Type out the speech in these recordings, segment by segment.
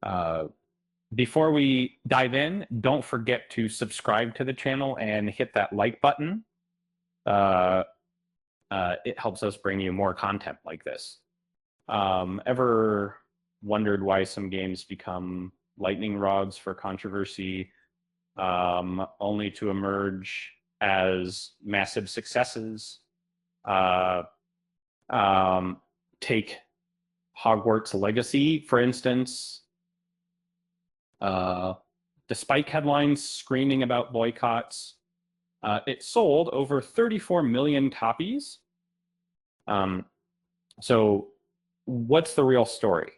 Uh, Before we dive in, don't forget to subscribe to the channel and hit that like button. Uh, it helps us bring you more content like this. Ever wondered why some games become lightning rods for controversy, only to emerge as massive successes? Uh, um, Take Hogwarts Legacy, for instance. Uh, Despite headlines screaming about boycotts, it sold over 34 million copies. Um, so, what's the real story?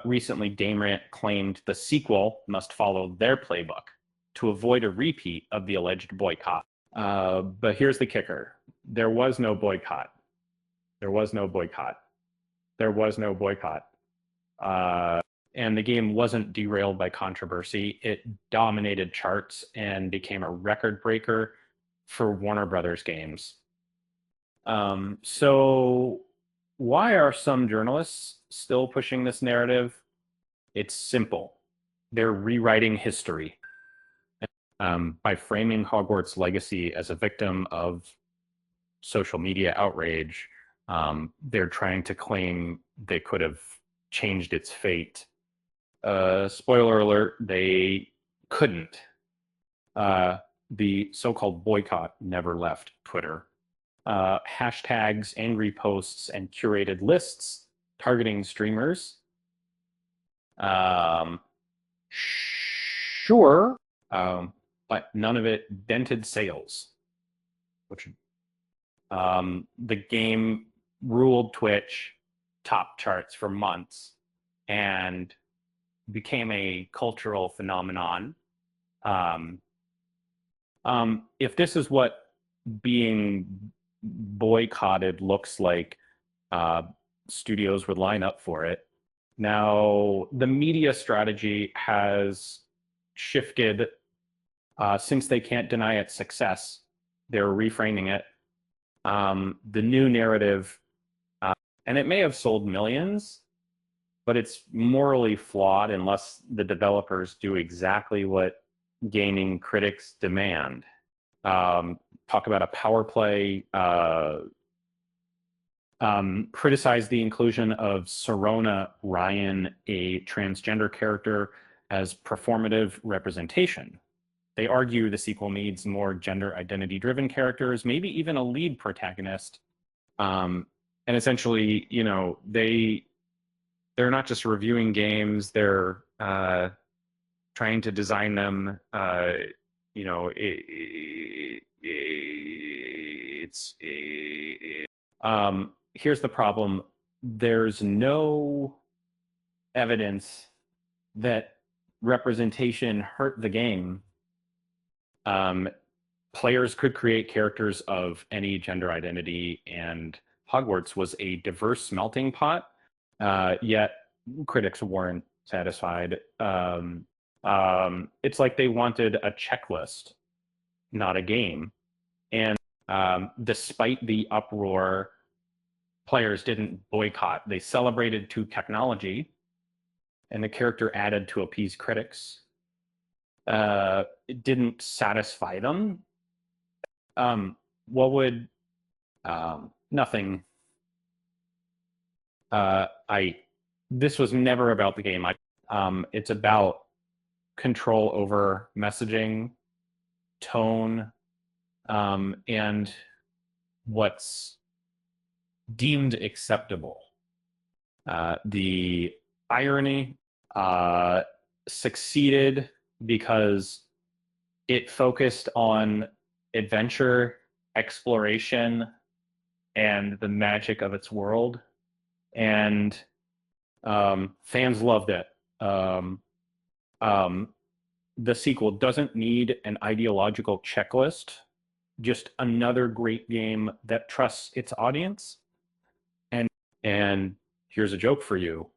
Recently, Dame Rant claimed the sequel must follow their playbook to avoid a repeat of the alleged boycott. But here's the kicker: there was no boycott. There was no boycott. There was no boycott. And the game wasn't derailed by controversy. It dominated charts and became a record breaker for Warner Brothers games. So, why are some journalists still pushing this narrative? It's simple. They're rewriting history by framing Hogwarts Legacy as a victim of social media outrage. They're trying to claim they could have changed its fate. Spoiler alert, they couldn't. The so-called boycott never left Twitter. Hashtags, angry posts, and curated lists targeting streamers. Um, sure, but none of it dented sales, which the game ruled Twitch top charts for months and became a cultural phenomenon. Um, if this is what being boycotted looks like, uh, studios would line up for it. Now, the media strategy has shifted since they can't deny its success. They're reframing it. The new narrative, and it may have sold millions, but it's morally flawed unless the developers do exactly what gaming critics demand. Talk about a power play. Criticize the inclusion of Serona Ryan, a transgender character, as performative representation. They argue the sequel needs more gender identity driven characters, maybe even a lead protagonist. And essentially, they're not just reviewing games; they're trying to design them. Here's the problem: there's no evidence that representation hurt the game. Players could create characters of any gender identity, and Hogwarts was a diverse melting pot. Yet critics weren't satisfied. It's like they wanted a checklist, not a game. And despite the uproar, players didn't boycott. They celebrated to technology, and the character added to appease critics. It didn't satisfy them. What would nothing? This was never about the game. It's about control over messaging, tone, and what's deemed acceptable. The irony succeeded because it focused on adventure, exploration, and the magic of its world. And fans loved it. The sequel doesn't need an ideological checklist, just another great game that trusts its audience. And here's a joke for you.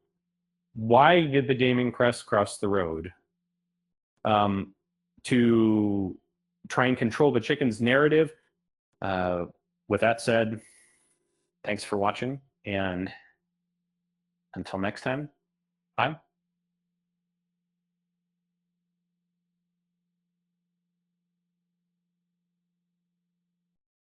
Why did the gaming press cross the road? To try and control the chicken's narrative. With that said, thanks for watching, and until next time, bye.